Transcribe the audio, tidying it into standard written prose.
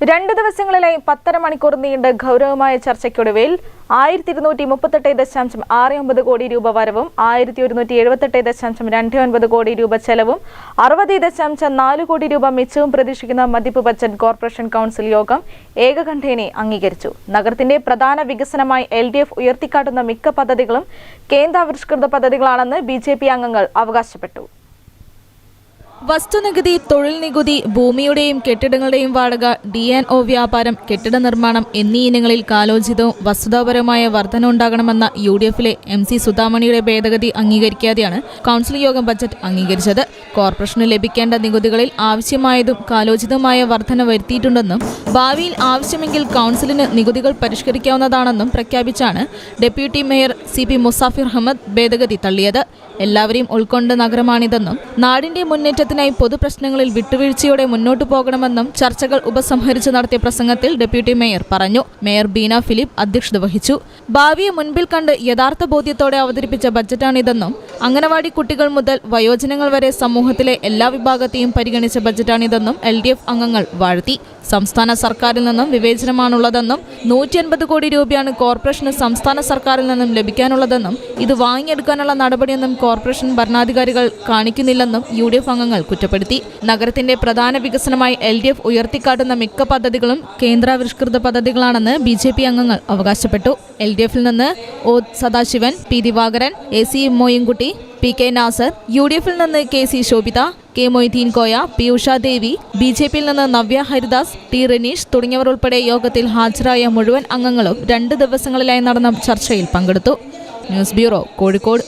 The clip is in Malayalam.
2 ദിവസങ്ങളിലായി 10.5 മണിക്കൂർ നീണ്ട ഗൗരവമായ ചർച്ചയ്ക്കൊടുവിൽ 1238.69 കോടി രൂപ വരവും 1178.29 കോടി രൂപ ചെലവും 60.4 കോടി രൂപ മിച്ചവും പ്രതീക്ഷിക്കുന്ന മധ്യപ്പ് ബജറ്റ് കോർപ്പറേഷൻ കൗൺസിൽ യോഗം ഏകകണ്ഠേന അംഗീകരിച്ചു. നഗരത്തിന്റെ പ്രധാന വികസനമായി LDF ഉയർത്തിക്കാട്ടുന്ന മിക്ക പദ്ധതികളും കേന്ദ്രാവിഷ്കൃത പദ്ധതികളാണെന്ന് BJP അംഗങ്ങൾ അവകാശപ്പെട്ടു. വസ്തുനികുതി, തൊഴിൽ നികുതി, ഭൂമിയുടെയും കെട്ടിടങ്ങളുടെയും വാടക, D&O വ്യാപാരം, കെട്ടിട നിർമ്മാണം എന്നീ ഇനങ്ങളിൽ കാലോചിതവും വസ്തുതാപരമായ വർധന ഉണ്ടാകണമെന്ന UDFിലെ MC സുധാമണിയുടെ ഭേദഗതി അംഗീകരിക്കാതെയാണ് കൗൺസിൽ യോഗം ബജറ്റ് അംഗീകരിച്ചത്. കോർപ്പറേഷന് ലഭിക്കേണ്ട നികുതികളിൽ ആവശ്യമായതും കാലോചിതമായ വർധന വരുത്തിയിട്ടുണ്ടെന്നും ഭാവിയിൽ ആവശ്യമെങ്കിൽ കൗൺസിലിന് നികുതികൾ പരിഷ്കരിക്കാവുന്നതാണെന്നും പ്രഖ്യാപിച്ചാണ് deputy mayor CP Musafir Ahammad ഭേദഗതി തള്ളിയത്. എല്ലാവരെയും ഉൾക്കൊണ്ട നഗരമാണിതെന്നും നാടിന്റെ മുന്നേറ്റത്തിനായി പൊതുപ്രശ്നങ്ങളിൽ വിട്ടുവീഴ്ചയോടെ മുന്നോട്ടു പോകണമെന്നും ചർച്ചകൾ ഉപസംഹരിച്ച് നടത്തിയ പ്രസംഗത്തിൽ ഡെപ്യൂട്ടി മേയർ പറഞ്ഞു. മേയർ ബീന ഫിലിപ്പ് അധ്യക്ഷത വഹിച്ചു. ഭാവിയെ മുൻപിൽ കണ്ട് യഥാർത്ഥ ബോധ്യത്തോടെ അവതരിപ്പിച്ച ബജറ്റാണിതെന്നും അംഗനവാടി കുട്ടികൾ മുതൽ വയോജനങ്ങൾ വരെ സമൂഹത്തിലെ എല്ലാ വിഭാഗത്തെയും പരിഗണിച്ച ബജറ്റാണിതെന്നും LDF അംഗങ്ങൾ വാഴ്ത്തി. സംസ്ഥാന സർക്കാരിൽ നിന്നും വിവേചനമാണുള്ളതെന്നും 150 കോടി രൂപയാണ് കോർപ്പറേഷന് സംസ്ഥാന സർക്കാരിൽ നിന്നും ലഭിക്കാനുള്ളതെന്നും ഇത് വാങ്ങിയെടുക്കാനുള്ള നടപടിയൊന്നും കോർപ്പറേഷൻ ഭരണാധികാരികൾ കാണിക്കുന്നില്ലെന്നും UDF അംഗങ്ങൾ കുറ്റപ്പെടുത്തി. നഗരത്തിന്റെ പ്രധാന വികസനമായി LDF ഉയർത്തിക്കാട്ടുന്ന മിക്ക പദ്ധതികളും കേന്ദ്രാവിഷ്കൃത പദ്ധതികളാണെന്ന് BJP അംഗങ്ങൾ അവകാശപ്പെട്ടു. LDFിൽ നിന്ന് O Sadasivan, P Divakaran, AC Moyinkutty, PK Nasar, UDFിൽ നിന്ന് KC Sobhita, K Moideen Koya, P Ushadevi, BJPയിൽ നിന്ന് നവ്യ ഹരിദാസ്, T റനീഷ് തുടങ്ങിയവർ ഉൾപ്പെടെ യോഗത്തിൽ ഹാജരായ മുഴുവൻ അംഗങ്ങളും 2 ദിവസങ്ങളിലായി നടന്ന ചർച്ചയിൽ പങ്കെടുത്തു. News bureau, Kozhikode.